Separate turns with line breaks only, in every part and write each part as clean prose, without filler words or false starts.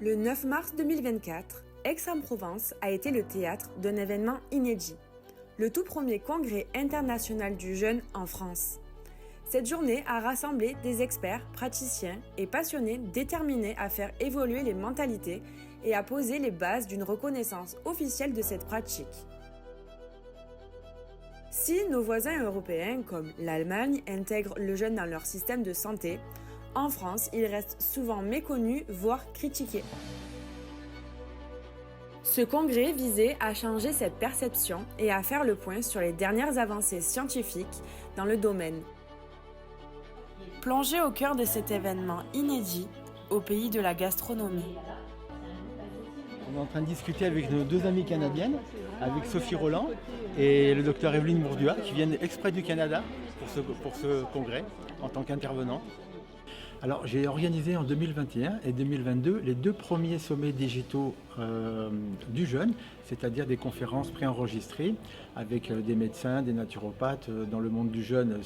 Le 9 mars 2024, Aix-en-Provence a été le théâtre d'un événement inédit, le tout premier congrès international du jeûne en France. Cette journée a rassemblé des experts, praticiens et passionnés déterminés à faire évoluer les mentalités et à poser les bases d'une reconnaissance officielle de cette pratique. Si nos voisins européens comme l'Allemagne intègrent le jeûne dans leur système de santé, en France, il reste souvent méconnu, voire critiqué. Ce congrès visait à changer cette perception et à faire le point sur les dernières avancées scientifiques dans le domaine. Plongé au cœur de cet événement inédit, au pays de la gastronomie.
On est en train de discuter avec nos deux amies canadiennes, avec Sophie Roland et le docteur Evelyne Bourdua, qui viennent exprès du Canada pour ce congrès en tant qu'intervenants. Alors j'ai organisé en 2021 et 2022 les deux premiers sommets digitaux du jeûne, c'est-à-dire des conférences préenregistrées avec des médecins, des naturopathes dans le monde du jeûne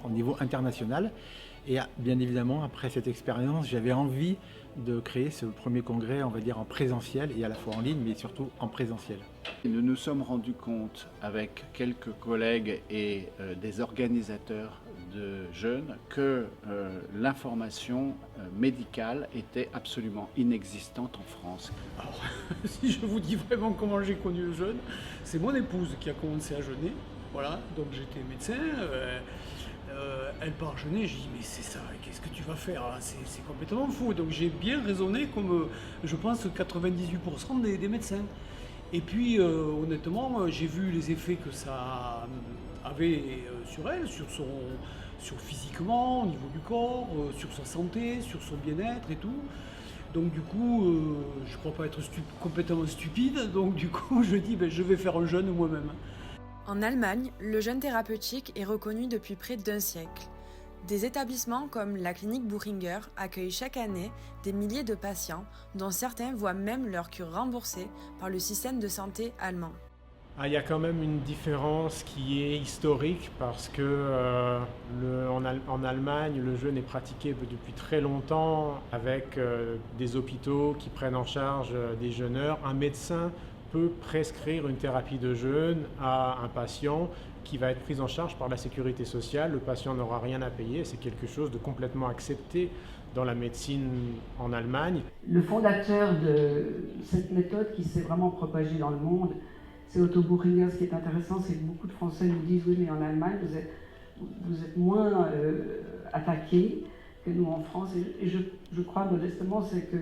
au niveau international. Et bien évidemment, après cette expérience, j'avais envie de créer ce premier congrès, on va dire en présentiel et à la fois en ligne, mais surtout en présentiel.
Nous nous sommes rendus compte avec quelques collègues et des organisateurs de jeûne que l'information médicale était absolument inexistante en France.
Alors, si je vous dis vraiment comment j'ai connu le jeûne, c'est mon épouse qui a commencé à jeûner. Voilà, donc j'étais médecin. Elle part jeûner, j'ai dit mais c'est ça, qu'est-ce que tu vas faire là, c'est complètement fou. Donc j'ai bien raisonné comme je pense 98% des médecins. Et puis honnêtement, j'ai vu les effets que ça avait sur elle, sur physiquement, au niveau du corps, sur sa santé, sur son bien-être et tout. Donc du coup, je crois pas être complètement stupide, donc du coup je dis je vais faire un jeûne moi-même.
En Allemagne, le jeûne thérapeutique est reconnu depuis près d'un siècle. Des établissements comme la clinique Buchinger accueillent chaque année des milliers de patients, dont certains voient même leur cure remboursée par le système de santé allemand.
Il y a quand même une différence qui est historique parce que en Allemagne, le jeûne est pratiqué depuis très longtemps avec des hôpitaux qui prennent en charge des jeûneurs. Un médecin peut prescrire une thérapie de jeûne à un patient qui va être pris en charge par la sécurité sociale. Le patient n'aura rien à payer. C'est quelque chose de complètement accepté dans la médecine en Allemagne.
Le fondateur de cette méthode qui s'est vraiment propagée dans le monde, c'est Otto Buchinger. Ce qui est intéressant, c'est que beaucoup de Français nous disent « oui, mais en Allemagne, vous êtes moins attaqués que nous en France ». Et je crois modestement, c'est que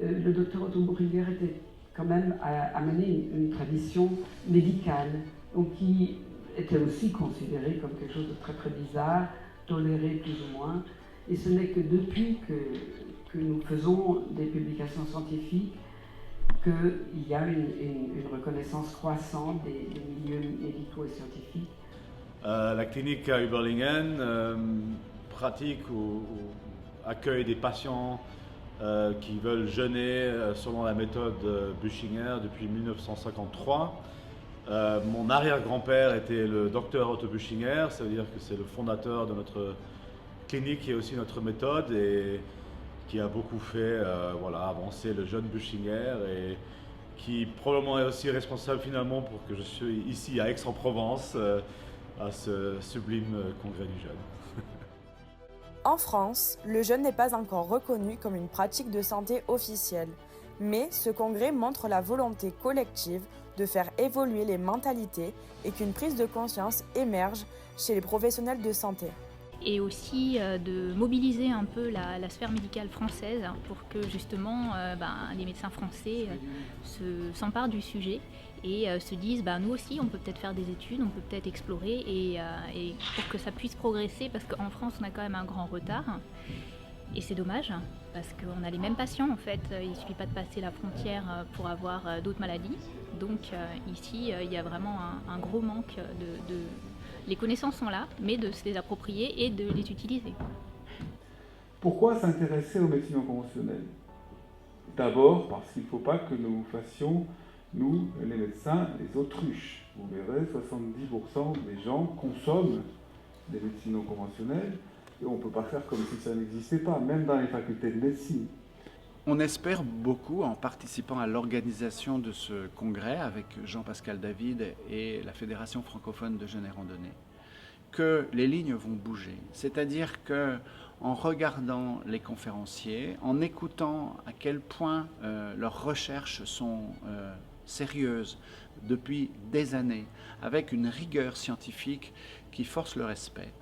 le docteur Otto Buchinger était quand même amené une tradition médicale, donc qui était aussi considérée comme quelque chose de très très bizarre, toléré plus ou moins. Et ce n'est que depuis que nous faisons des publications scientifiques qu'il y a une reconnaissance croissante des milieux médicaux et scientifiques.
La clinique à Überlingen pratique ou accueille des patients qui veulent jeûner selon la méthode Buchinger depuis 1953. Mon arrière-grand-père était le docteur Otto Buchinger, ça veut dire que c'est le fondateur de notre clinique et aussi notre méthode et qui a beaucoup fait avancer le jeûne Buchinger et qui probablement est aussi responsable finalement pour que je suis ici à Aix-en-Provence à ce sublime congrès du jeûne.
En France, le jeûne n'est pas encore reconnu comme une pratique de santé officielle, mais ce congrès montre la volonté collective de faire évoluer les mentalités et qu'une prise de conscience émerge chez les professionnels de santé.
Et aussi de mobiliser un peu la sphère médicale française pour que justement les médecins français s'emparent du sujet et se disent nous aussi on peut peut-être faire des études, on peut peut-être explorer et pour que ça puisse progresser parce qu'en France on a quand même un grand retard et c'est dommage parce qu'on a les mêmes patients en fait, il ne suffit pas de passer la frontière pour avoir d'autres maladies donc ici il y a vraiment un gros manque de les connaissances sont là, mais de se les approprier et de les utiliser.
Pourquoi s'intéresser aux médecines non conventionnelles ? D'abord parce qu'il ne faut pas que nous fassions, nous, les médecins, les autruches. Vous verrez, 70% des gens consomment des médecines non conventionnelles et on ne peut pas faire comme si ça n'existait pas, même dans les facultés de médecine.
On espère beaucoup en participant à l'organisation de ce congrès avec Jean-Pascal David et la Fédération francophone de jeûne et randonnée, que les lignes vont bouger. C'est-à-dire qu'en regardant les conférenciers, en écoutant à quel point leurs recherches sont sérieuses depuis des années, avec une rigueur scientifique qui force le respect,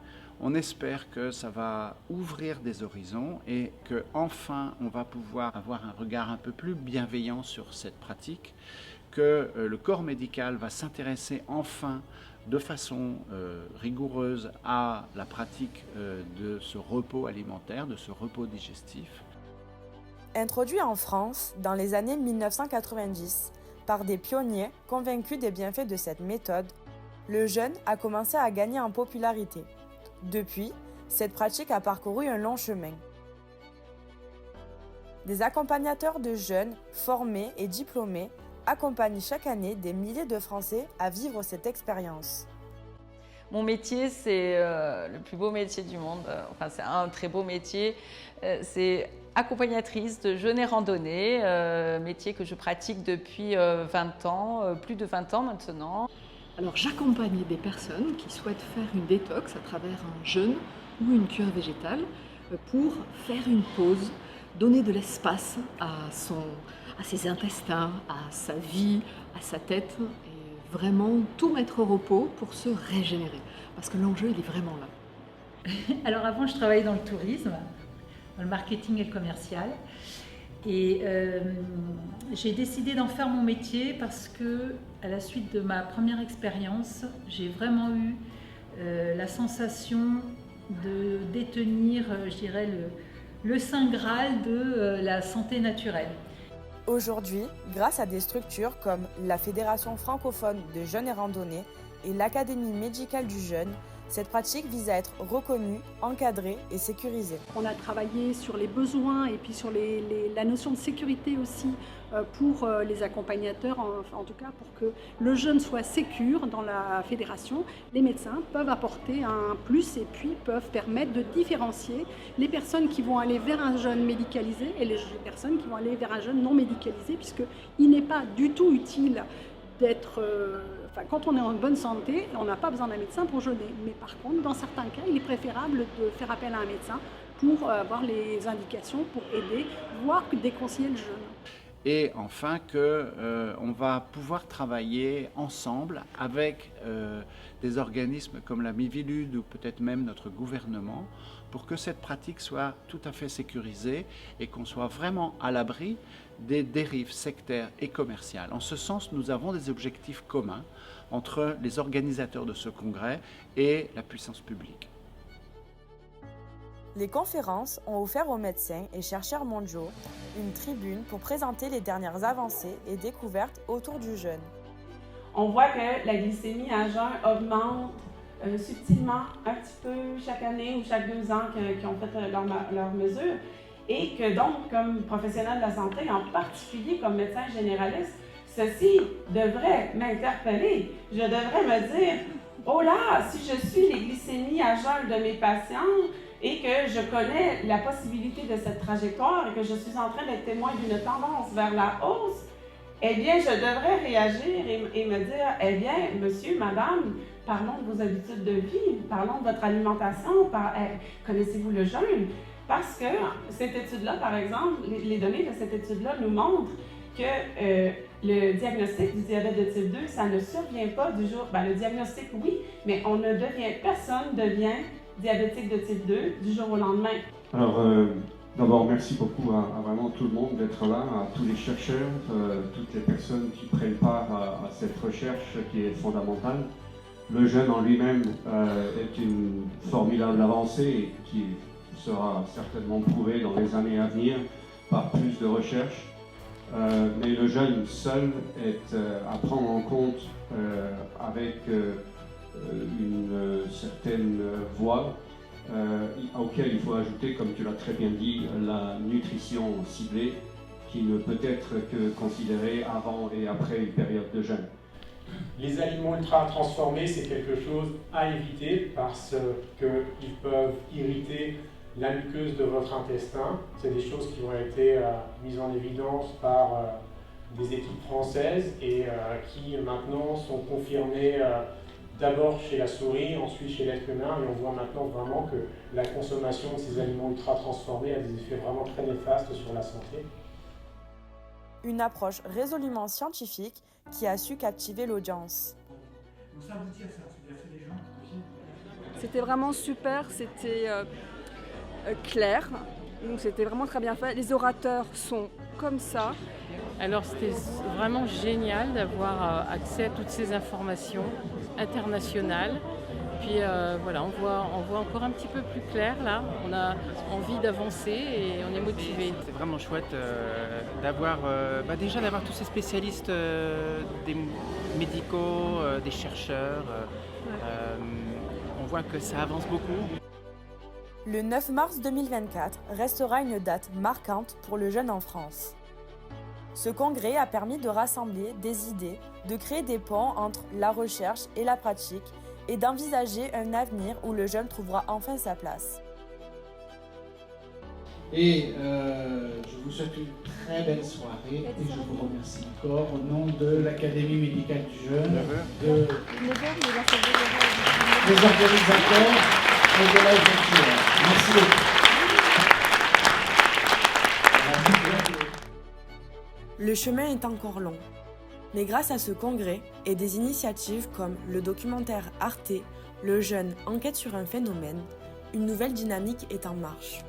on espère que ça va ouvrir des horizons et qu'enfin on va pouvoir avoir un regard un peu plus bienveillant sur cette pratique, que le corps médical va s'intéresser enfin de façon rigoureuse à la pratique de ce repos alimentaire, de ce repos digestif.
Introduit en France dans les années 1990 par des pionniers convaincus des bienfaits de cette méthode, le jeûne a commencé à gagner en popularité. Depuis, cette pratique a parcouru un long chemin. Des accompagnateurs de jeunes formés et diplômés accompagnent chaque année des milliers de Français à vivre cette expérience.
Mon métier, c'est le plus beau métier du monde. Enfin, c'est un très beau métier. C'est accompagnatrice de jeûne et randonnée, métier que je pratique depuis 20 ans, plus de 20 ans maintenant.
Alors j'accompagne des personnes qui souhaitent faire une détox à travers un jeûne ou une cure végétale pour faire une pause, donner de l'espace à ses intestins, à sa vie, à sa tête et vraiment tout mettre au repos pour se régénérer. Parce que l'enjeu, il est vraiment là.
Alors avant, je travaillais dans le tourisme, dans le marketing et le commercial. Et j'ai décidé d'en faire mon métier parce que, à la suite de ma première expérience, j'ai vraiment eu la sensation de détenir, je dirais, le saint graal de la santé naturelle.
Aujourd'hui, grâce à des structures comme la Fédération francophone de jeûne et randonnée et l'Académie médicale du jeûne, cette pratique vise à être reconnue, encadrée et sécurisée.
On a travaillé sur les besoins et puis sur la notion de sécurité aussi pour les accompagnateurs, en tout cas pour que le jeûne soit sécure dans la fédération. Les médecins peuvent apporter un plus et puis peuvent permettre de différencier les personnes qui vont aller vers un jeûne médicalisé et les personnes qui vont aller vers un jeûne non médicalisé, puisqu'il n'est pas du tout utile d'être... quand on est en bonne santé, on n'a pas besoin d'un médecin pour jeûner. Mais par contre, dans certains cas, il est préférable de faire appel à un médecin pour avoir les indications, pour aider, voire déconseiller le jeûne.
Et enfin qu'on va pouvoir travailler ensemble avec des organismes comme la Miviludes ou peut-être même notre gouvernement pour que cette pratique soit tout à fait sécurisée et qu'on soit vraiment à l'abri des dérives sectaires et commerciales. En ce sens, nous avons des objectifs communs entre les organisateurs de ce congrès et la puissance publique.
Les conférences ont offert aux médecins et chercheurs mondiaux une tribune pour présenter les dernières avancées et découvertes autour du jeûne.
On voit que la glycémie à jeun augmente subtilement un petit peu chaque année ou chaque 2 ans qu'ils ont fait leurs mesures. Et que donc, comme professionnel de la santé, en particulier comme médecin généraliste, ceci devrait m'interpeller. Je devrais me dire, oh là, si je suis les glycémies à jeun de mes patients et que je connais la possibilité de cette trajectoire et que je suis en train d'être témoin d'une tendance vers la hausse, eh bien, je devrais réagir et me dire, eh bien, monsieur, madame, parlons de vos habitudes de vie, parlons de votre alimentation, connaissez-vous le jeûne? Parce que cette étude-là, par exemple, les données de cette étude-là nous montrent que le diagnostic du diabète de type 2, ça ne survient pas du jour... le diagnostic, oui, mais personne ne devient diabétique de type 2 du jour au lendemain.
Alors, d'abord, merci beaucoup à vraiment tout le monde d'être là, à tous les chercheurs, toutes les personnes qui prennent part à cette recherche qui est fondamentale. Le jeûne en lui-même est une formidable avancée qui sera certainement prouvé dans les années à venir par plus de recherches. Mais le jeûne seul est à prendre en compte avec une certaine voie auquel il faut ajouter, comme tu l'as très bien dit, la nutrition ciblée qui ne peut être que considérée avant et après une période de jeûne.
Les aliments ultra transformés, c'est quelque chose à éviter parce qu'ils peuvent irriter la muqueuse de votre intestin. C'est des choses qui ont été mises en évidence par des équipes françaises et qui maintenant sont confirmées d'abord chez la souris, ensuite chez l'être humain, et on voit maintenant vraiment que la consommation de ces aliments ultra transformés a des effets vraiment très néfastes sur la santé.
Une approche résolument scientifique qui a su captiver l'audience.
C'était vraiment super, c'était clair, donc c'était vraiment très bien fait. Les orateurs sont comme ça.
Alors c'était vraiment génial d'avoir accès à toutes ces informations internationales. Puis voilà, on voit encore un petit peu plus clair là, on a envie d'avancer et on est motivé.
C'est vraiment chouette d'avoir déjà d'avoir tous ces spécialistes des médicaux, des chercheurs. On voit que ça avance beaucoup.
Le 9 mars 2024 restera une date marquante pour le jeûne en France. Ce congrès a permis de rassembler des idées, de créer des ponts entre la recherche et la pratique et d'envisager un avenir où le jeûne trouvera enfin sa place.
Et je vous souhaite une très belle soirée et je vous remercie encore au nom de l'Académie médicale du jeûne, des organisateurs et de la culture. Merci beaucoup.
Le chemin est encore long, mais grâce à ce congrès et des initiatives comme le documentaire Arte, le jeûne enquête sur un phénomène, une nouvelle dynamique est en marche.